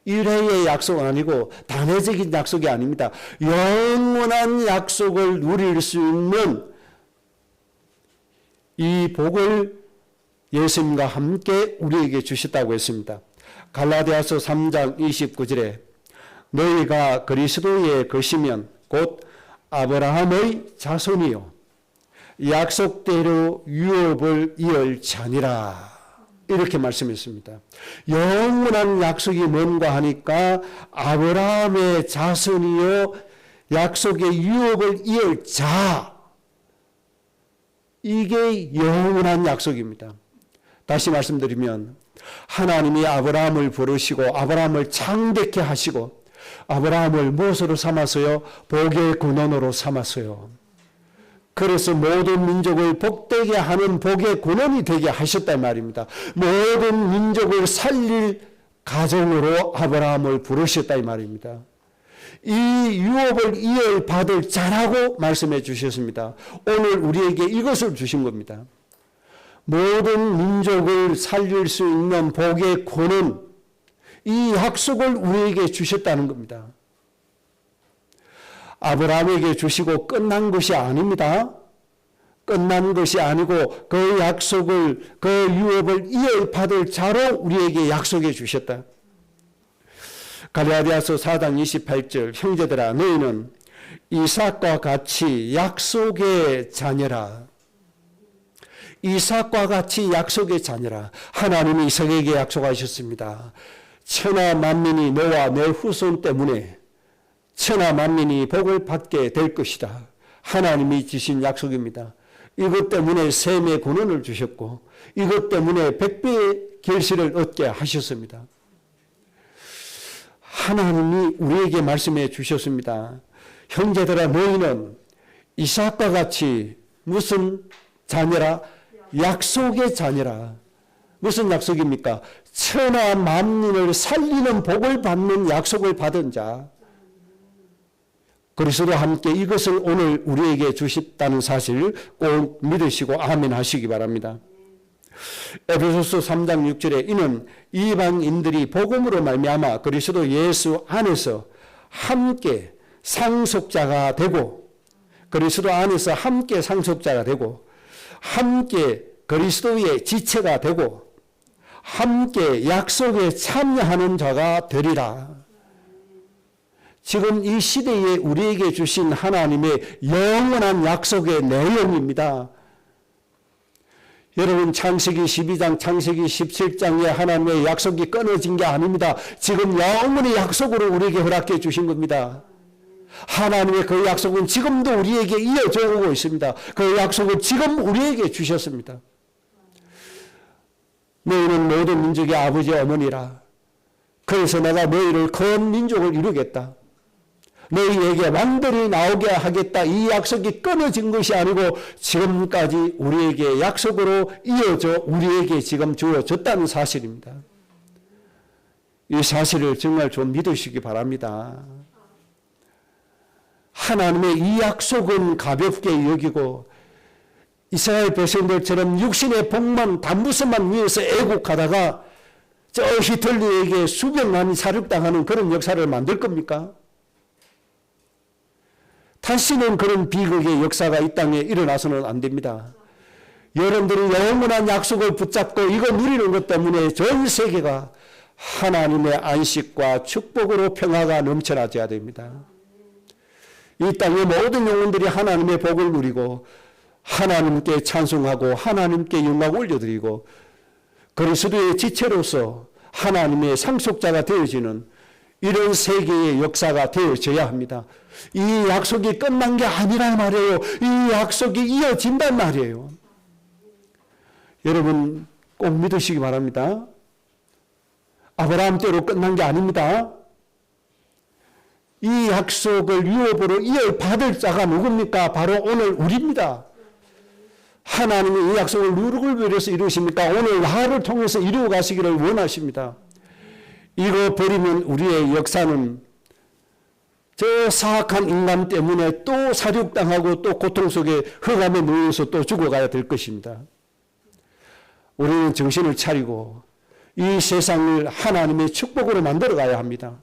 일회의 약속은 아니고 단회적인 약속이 아닙니다. 영원한 약속을 누릴 수 있는 이 복을 예수님과 함께 우리에게 주셨다고 했습니다. 갈라디아서 3장 29절에 너희가 그리스도의 것이면 곧 아브라함의 자손이요 약속대로 유업을 이을 자니라. 이렇게 말씀했습니다. 영원한 약속이 뭔가 하니까 아브라함의 자손이요 약속의 유업을 이을 자. 이게 영원한 약속입니다. 다시 말씀드리면 하나님이 아브라함을 부르시고 아브라함을 창대케 하시고 아브라함을 무엇으로 삼았어요? 복의 근원으로 삼았어요. 그래서 모든 민족을 복되게 하는 복의 근원이 되게 하셨단 말입니다. 모든 민족을 살릴 가정으로 아브라함을 부르셨다 이 말입니다. 이 유업을 이을 받을 자라고 말씀해 주셨습니다. 오늘 우리에게 이것을 주신 겁니다. 모든 민족을 살릴 수 있는 복의 권은 이 약속을 우리에게 주셨다는 겁니다. 아브라함에게 주시고 끝난 것이 아닙니다. 끝난 것이 아니고 그 약속을, 그 유업을 이어받을 자로 우리에게 약속해 주셨다. 갈라디아서 4장 28절 형제들아 너희는 이삭과 같이 약속의 자녀라. 이삭과 같이 약속의 자녀라. 하나님이 이삭에게 약속하셨습니다. 천하 만민이 너와 내 후손 때문에 천하 만민이 복을 받게 될 것이다. 하나님이 주신 약속입니다. 이것 때문에 셈의 권한을 주셨고 이것 때문에 100배의 결실을 얻게 하셨습니다. 하나님이 우리에게 말씀해 주셨습니다. 형제들아 너희는 이삭과 같이 무슨 자녀라? 약속의 자녀라. 무슨 약속입니까? 천하 만민을 살리는 복을 받는 약속을 받은 자. 그리스도와 함께 이것을 오늘 우리에게 주셨다는 사실 꼭 믿으시고 아멘 하시기 바랍니다. 에베소서 3장 6절에 이는 이방인들이 복음으로 말미암아 그리스도 예수 안에서 함께 상속자가 되고 그리스도 안에서 함께 상속자가 되고 함께 그리스도의 지체가 되고 함께 약속에 참여하는 자가 되리라. 지금 이 시대에 우리에게 주신 하나님의 영원한 약속의 내용입니다. 여러분 창세기 12장, 창세기 17장에 하나님의 약속이 끊어진 게 아닙니다. 지금 영원의 약속으로 우리에게 허락해 주신 겁니다. 하나님의 그 약속은 지금도 우리에게 이어져 오고 있습니다. 그 약속을 지금 우리에게 주셨습니다. 너희는 모든 민족의 아버지 어머니라. 그래서 내가 너희를 큰 민족을 이루겠다. 너희에게 왕들이 나오게 하겠다. 이 약속이 끊어진 것이 아니고 지금까지 우리에게 약속으로 이어져 우리에게 지금 주어졌다는 사실입니다. 이 사실을 정말 좀 믿으시기 바랍니다. 하나님의 이 약속은 가볍게 여기고 이스라엘 백성들처럼 육신의 복만 단무스만 위해서 애국하다가 저 히틀러에게 수백만이 사륙당하는 그런 역사를 만들 겁니까? 다시는 그런 비극의 역사가 이 땅에 일어나서는 안 됩니다. 여러분들이 영원한 약속을 붙잡고 이거 누리는 것 때문에 전 세계가 하나님의 안식과 축복으로 평화가 넘쳐나져야 됩니다. 이 땅의 모든 영혼들이 하나님의 복을 누리고 하나님께 찬송하고 하나님께 영광 올려드리고 그리스도의 지체로서 하나님의 상속자가 되어지는 이런 세계의 역사가 되어져야 합니다. 이 약속이 끝난 게 아니란 말이에요. 이 약속이 이어진단 말이에요. 여러분 꼭 믿으시기 바랍니다. 아브라함 때로 끝난 게 아닙니다. 이 약속을 유업으로 이어받을 자가 누굽니까? 바로 오늘 우리입니다. 하나님이 이 약속을 누구를 위해서 이루십니까? 오늘 나를 통해서 이루어 가시기를 원하십니다. 이거 버리면 우리의 역사는 저 사악한 인간 때문에 또 사륙당하고 또 고통 속에 흑암에 놓여서 또 죽어가야 될 것입니다. 우리는 정신을 차리고 이 세상을 하나님의 축복으로 만들어 가야 합니다.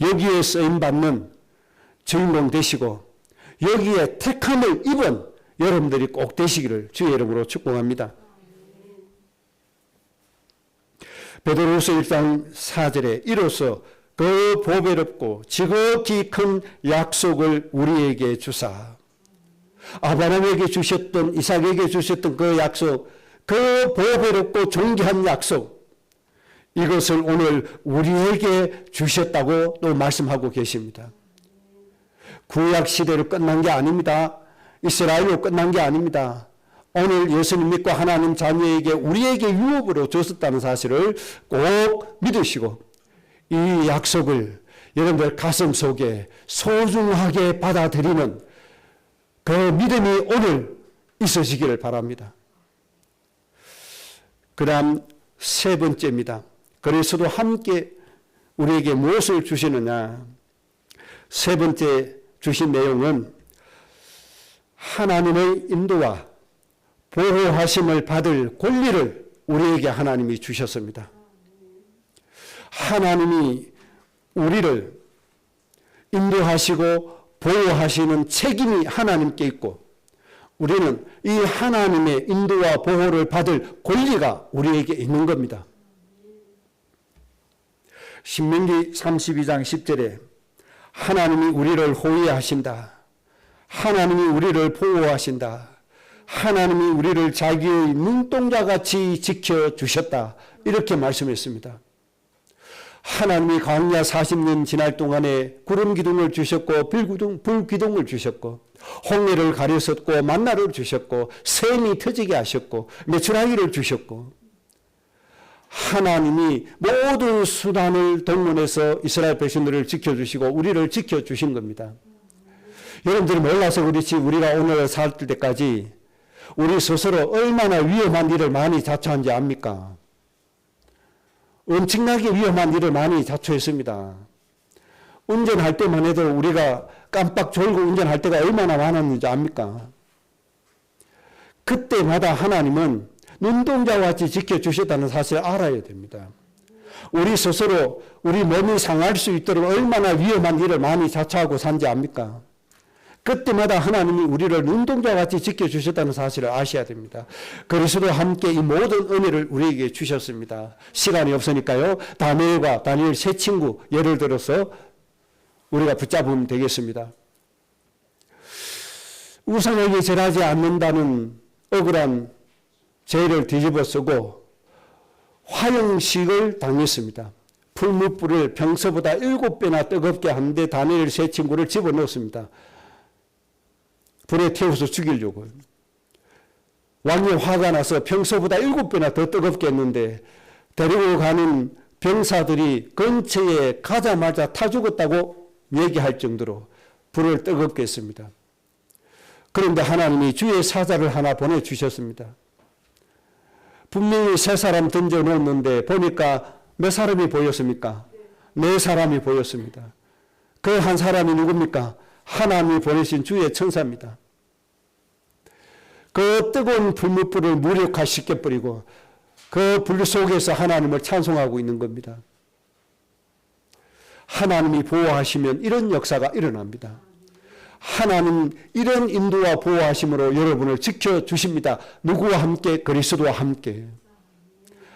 여기에 쓰임받는 주인공 되시고 여기에 택함을 입은 여러분들이 꼭 되시기를 주의 이름으로 축복합니다. 베드로후서 1장 4절에 이로써 그 보배롭고 지극히 큰 약속을 우리에게 주사 아브라함에게 주셨던 이삭에게 주셨던 그 약속 그 보배롭고 존귀한 약속 이것을 오늘 우리에게 주셨다고 또 말씀하고 계십니다. 구약 시대로 끝난 게 아닙니다. 이스라엘로 끝난 게 아닙니다. 오늘 예수님 믿고 하나님 자녀에게 우리에게 유업으로 줬었다는 사실을 꼭 믿으시고 이 약속을 여러분들 가슴 속에 소중하게 받아들이는 그 믿음이 오늘 있으시기를 바랍니다. 그 다음 세 번째입니다. 그리스도 함께 우리에게 무엇을 주시느냐. 세 번째 주신 내용은 하나님의 인도와 보호하심을 받을 권리를 우리에게 하나님이 주셨습니다. 하나님이 우리를 인도하시고 보호하시는 책임이 하나님께 있고 우리는 이 하나님의 인도와 보호를 받을 권리가 우리에게 있는 겁니다. 신명기 32장 10절에 하나님이 우리를 호위하신다. 하나님이 우리를 보호하신다. 하나님이 우리를 자기의 눈동자같이 지켜주셨다. 이렇게 말씀했습니다. 하나님이 광야 40년 지날 동안에 구름 기둥을 주셨고 불 기둥을 주셨고 홍해를 가르셨고 만나를 주셨고 샘이 터지게 하셨고 메추라기를 주셨고 하나님이 모든 수단을 동원해서 이스라엘 백성들을 지켜주시고 우리를 지켜주신 겁니다. 여러분들이 몰라서 그렇지 우리가 오늘 살 때까지 우리 스스로 얼마나 위험한 일을 많이 자초한지 압니까? 엄청나게 위험한 일을 많이 자초했습니다. 운전할 때만 해도 우리가 깜빡 졸고 운전할 때가 얼마나 많았는지 압니까? 그때마다 하나님은 눈동자와 같이 지켜주셨다는 사실을 알아야 됩니다. 우리 스스로 우리 몸이 상할 수 있도록 얼마나 위험한 일을 많이 자초하고 산지 압니까? 그때마다 하나님이 우리를 눈동자와 같이 지켜주셨다는 사실을 아셔야 됩니다. 그리스도와 함께 이 모든 은혜를 우리에게 주셨습니다. 시간이 없으니까요. 다니엘과 다니엘 세 친구 예를 들어서 우리가 붙잡으면 되겠습니다. 우상에게 절하지 않는다는 억울한 죄를 뒤집어 쓰고 화형식을 당했습니다. 풀무불을 평소보다 7배나 뜨겁게 하는데 다니엘 세 친구를 집어넣었습니다. 불에 태워서 죽이려고. 왕이 화가 나서 평소보다 7배나 더 뜨겁게 했는데 데리고 가는 병사들이 근처에 가자마자 타 죽었다고 얘기할 정도로 불을 뜨겁게 했습니다. 그런데 하나님이 주의 사자를 하나 보내주셨습니다. 분명히 세 사람 던져 놓았는데 보니까 몇 사람이 보였습니까? 네 사람이 보였습니다. 그 한 사람이 누굽니까? 하나님이 보내신 주의 천사입니다. 그 뜨거운 불무불을 무력화시켜버리고 그 불 속에서 하나님을 찬송하고 있는 겁니다. 하나님이 보호하시면 이런 역사가 일어납니다. 하나님 이런 인도와 보호하심으로 여러분을 지켜주십니다. 누구와 함께? 그리스도와 함께.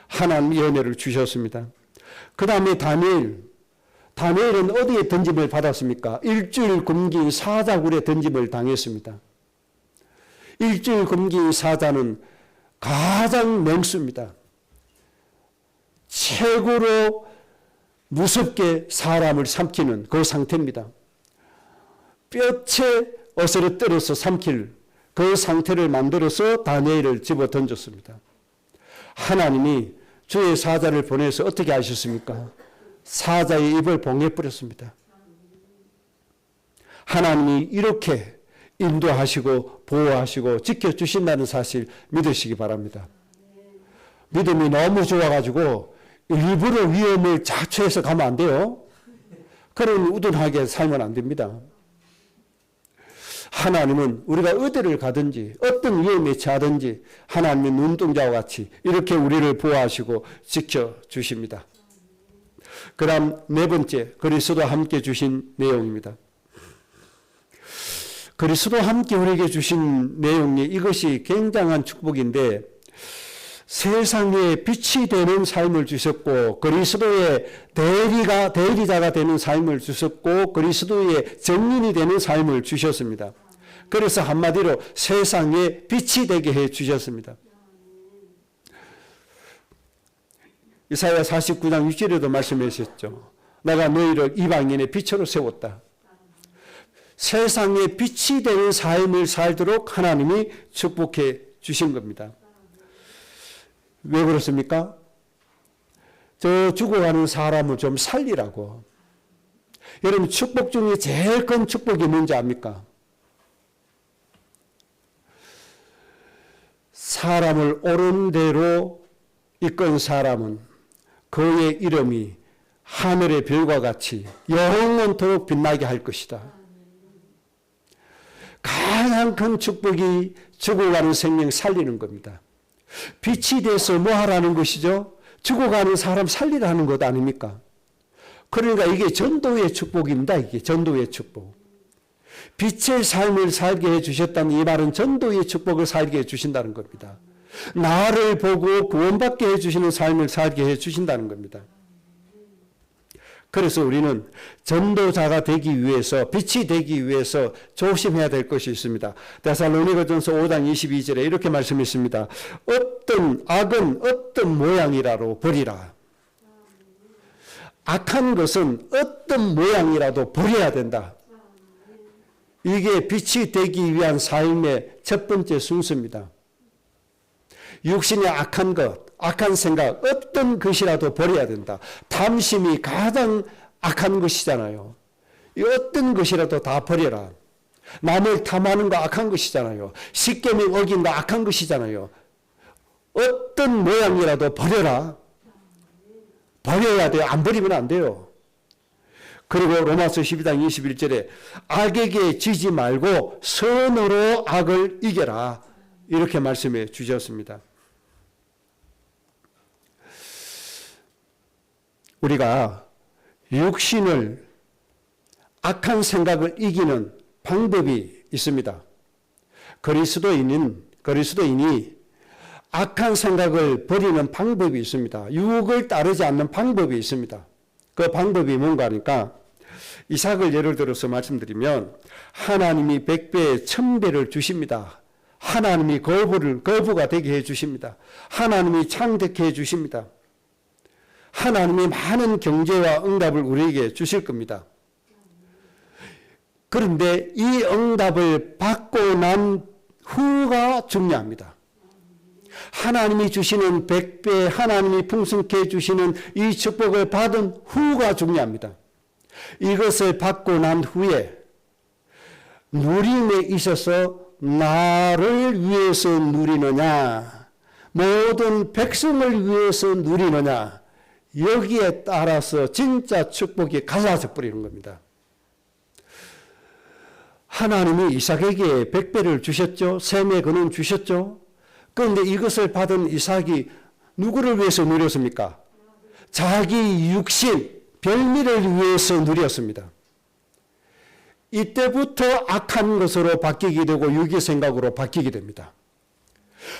하나님이 은혜를 주셨습니다. 그 다음에 다니엘은 어디에 던짐을 받았습니까? 일주일 굶긴 사자굴에 던짐을 당했습니다. 일주일 굶긴 사자는 가장 맹수입니다. 최고로 무섭게 사람을 삼키는 그 상태입니다. 뼈째 어스러뜨려서 삼킬 그 상태를 만들어서 다니엘을 집어 던졌습니다. 하나님이 주의 사자를 보내서 어떻게 하셨습니까? 사자의 입을 봉해버렸습니다. 하나님이 이렇게 인도하시고 보호하시고 지켜주신다는 사실 믿으시기 바랍니다. 믿음이 너무 좋아가지고 일부러 위험을 자초해서 가면 안 돼요. 그런 우둔하게 살면 안 됩니다. 하나님은 우리가 어디를 가든지 어떤 위험에 처하든지 하나님의 눈동자와 같이 이렇게 우리를 보호하시고 지켜주십니다. 그 다음 네 번째, 그리스도와 함께 주신 내용입니다. 그리스도와 함께 우리에게 주신 내용이 이것이 굉장한 축복인데 세상에 빛이 되는 삶을 주셨고 그리스도의 대리자가 되는 삶을 주셨고 그리스도의 증인이 되는 삶을 주셨습니다. 그래서 한마디로 세상에 빛이 되게 해 주셨습니다. 이사야 49장 6절에도 말씀하셨죠. 내가 너희를 이방인의 빛으로 세웠다. 세상에 빛이 되는 삶을 살도록 하나님이 축복해 주신 겁니다. 왜 그렇습니까? 저 죽어가는 사람을 좀 살리라고. 여러분 축복 중에 제일 큰 축복이 뭔지 압니까? 사람을 옳은 대로 이끈 사람은 그의 이름이 하늘의 별과 같이 영원토록 빛나게 할 것이다. 가장 큰 축복이 죽어가는 생명 살리는 겁니다. 빛이 돼서 뭐 하라는 것이죠? 죽어가는 사람 살리라는 것 아닙니까? 그러니까 이게 전도의 축복입니다. 이게 전도의 축복. 빛의 삶을 살게 해주셨다는 이 말은 전도의 축복을 살게 해주신다는 겁니다. 나를 보고 구원받게 해주시는 삶을 살게 해주신다는 겁니다. 그래서 우리는 전도자가 되기 위해서 빛이 되기 위해서 조심해야 될 것이 있습니다. 데살로니가전서 5장 22절에 이렇게 말씀했습니다. 어떤 악은 어떤 모양이라도 버리라. 악한 것은 어떤 모양이라도 버려야 된다. 이게 빛이 되기 위한 삶의 첫 번째 순서입니다. 육신의 악한 것, 악한 생각, 어떤 것이라도 버려야 된다. 탐심이 가장 악한 것이잖아요. 이 어떤 것이라도 다 버려라. 남을 탐하는 거 악한 것이잖아요. 십계명 어긴 거 악한 것이잖아요. 어떤 모양이라도 버려라. 버려야 돼요. 안 버리면 안 돼요. 그리고 로마서 12장 21절에 악에게 지지 말고 선으로 악을 이겨라. 이렇게 말씀해 주셨습니다. 우리가 육신을 악한 생각을 이기는 방법이 있습니다. 그리스도인이 악한 생각을 버리는 방법이 있습니다. 유혹을 따르지 않는 방법이 있습니다. 그 방법이 뭔가 하니까 이삭을 예를 들어서 말씀드리면 하나님이 100배, 1000배를 주십니다. 하나님이 거부가 되게 해 주십니다. 하나님이 창대케 해 주십니다. 하나님이 많은 경제와 응답을 우리에게 주실 겁니다. 그런데 이 응답을 받고 난 후가 중요합니다. 하나님이 주시는 100배, 하나님이 풍성케 해주시는 이 축복을 받은 후가 중요합니다. 이것을 받고 난 후에 누림에 있어서 나를 위해서 누리느냐, 모든 백성을 위해서 누리느냐, 여기에 따라서 진짜 축복이 갈라져 버리는 겁니다. 하나님이 이삭에게 100배를 주셨죠. 셈의 근은 주셨죠. 그런데 이것을 받은 이삭이 누구를 위해서 누렸습니까? 자기 육신, 별미를 위해서 누렸습니다. 이때부터 악한 것으로 바뀌게 되고 유기 생각으로 바뀌게 됩니다.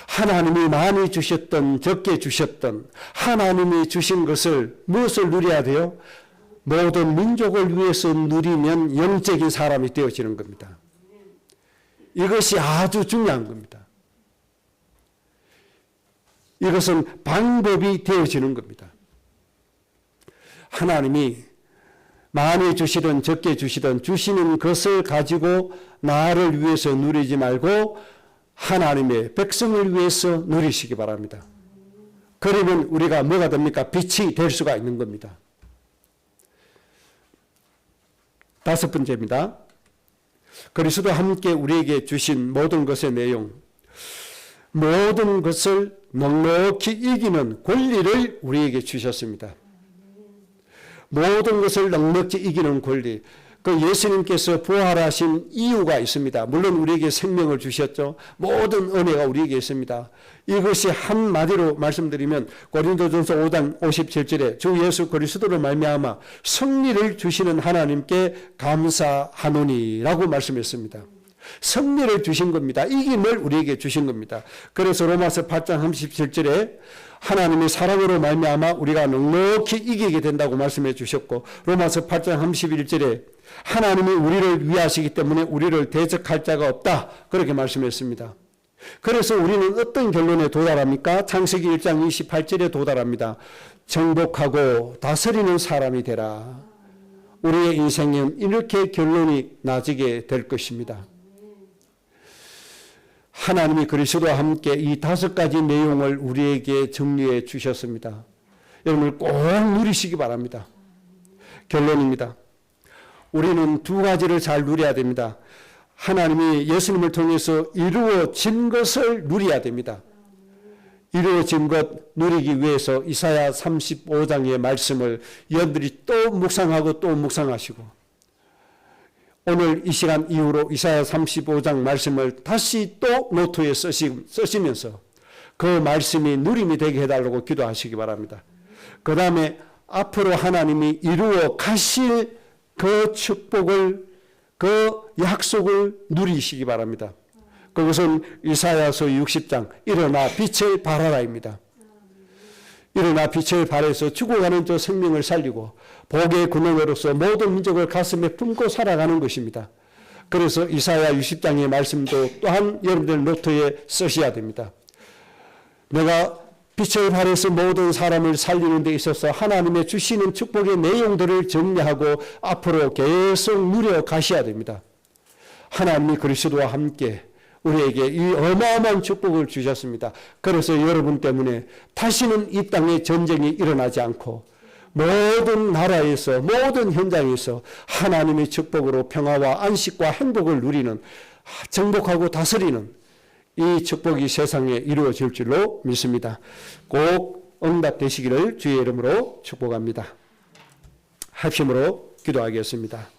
하나님이 많이 주셨던 적게 주셨던 하나님이 주신 것을 무엇을 누려야 돼요? 모든 민족을 위해서 누리면 영적인 사람이 되어지는 겁니다. 이것이 아주 중요한 겁니다. 이것은 방법이 되어지는 겁니다. 하나님이 많이 주시든 적게 주시든 주시는 것을 가지고 나를 위해서 누리지 말고 하나님의 백성을 위해서 누리시기 바랍니다. 그러면 우리가 뭐가 됩니까? 빛이 될 수가 있는 겁니다. 5번째입니다. 그리스도 함께 우리에게 주신 모든 것의 내용, 모든 것을 넉넉히 이기는 권리를 우리에게 주셨습니다. 모든 것을 넉넉히 이기는 권리. 그 예수님께서 부활하신 이유가 있습니다. 물론 우리에게 생명을 주셨죠. 모든 은혜가 우리에게 있습니다. 이것이 한마디로 말씀드리면 고린도전서 5장 57절에 주 예수 그리스도로 말미암아 승리를 주시는 하나님께 감사하노니라고 말씀했습니다. 승리를 주신 겁니다. 이김을 우리에게 주신 겁니다. 그래서 로마서 8장 37절에 하나님의 사랑으로 말미암아 우리가 넉넉히 이기게 된다고 말씀해 주셨고, 로마서 8장 31절에 하나님이 우리를 위하시기 때문에 우리를 대적할 자가 없다, 그렇게 말씀했습니다. 그래서 우리는 어떤 결론에 도달합니까? 창세기 1장 28절에 도달합니다. 정복하고 다스리는 사람이 되라. 우리의 인생은 이렇게 결론이 나지게 될 것입니다. 하나님이 그리스도와 함께 이 5가지 내용을 우리에게 정리해 주셨습니다. 여러분을 꼭 누리시기 바랍니다. 결론입니다. 우리는 2가지를 잘 누려야 됩니다. 하나님이 예수님을 통해서 이루어진 것을 누려야 됩니다. 이루어진 것 누리기 위해서 이사야 35장의 말씀을 여러분들이 또 묵상하고 또 묵상하시고, 오늘 이 시간 이후로 이사야 35장 말씀을 다시 또 노트에 쓰시면서 그 말씀이 누림이 되게 해달라고 기도하시기 바랍니다. 그 다음에 앞으로 하나님이 이루어 가실 그 축복을, 그 약속을 누리시기 바랍니다. 그것은 이사야서 60장 일어나 빛을 발하라입니다. 일어나 빛을 발해서 죽어가는 저 생명을 살리고 복의 근원으로서 모든 민족을 가슴에 품고 살아가는 것입니다. 그래서 이사야 60장의 말씀도 또한 여러분들 노트에 쓰셔야 됩니다. 내가 빛을 발해서 모든 사람을 살리는 데 있어서 하나님의 주시는 축복의 내용들을 정리하고 앞으로 계속 누려가셔야 됩니다. 하나님이 그리스도와 함께 우리에게 이 어마어마한 축복을 주셨습니다. 그래서 여러분 때문에 다시는 이 땅에 전쟁이 일어나지 않고 모든 나라에서, 모든 현장에서 하나님의 축복으로 평화와 안식과 행복을 누리는, 정복하고 다스리는 이 축복이 세상에 이루어질 줄로 믿습니다. 꼭 응답되시기를 주의 이름으로 축복합니다. 합심으로 기도하겠습니다.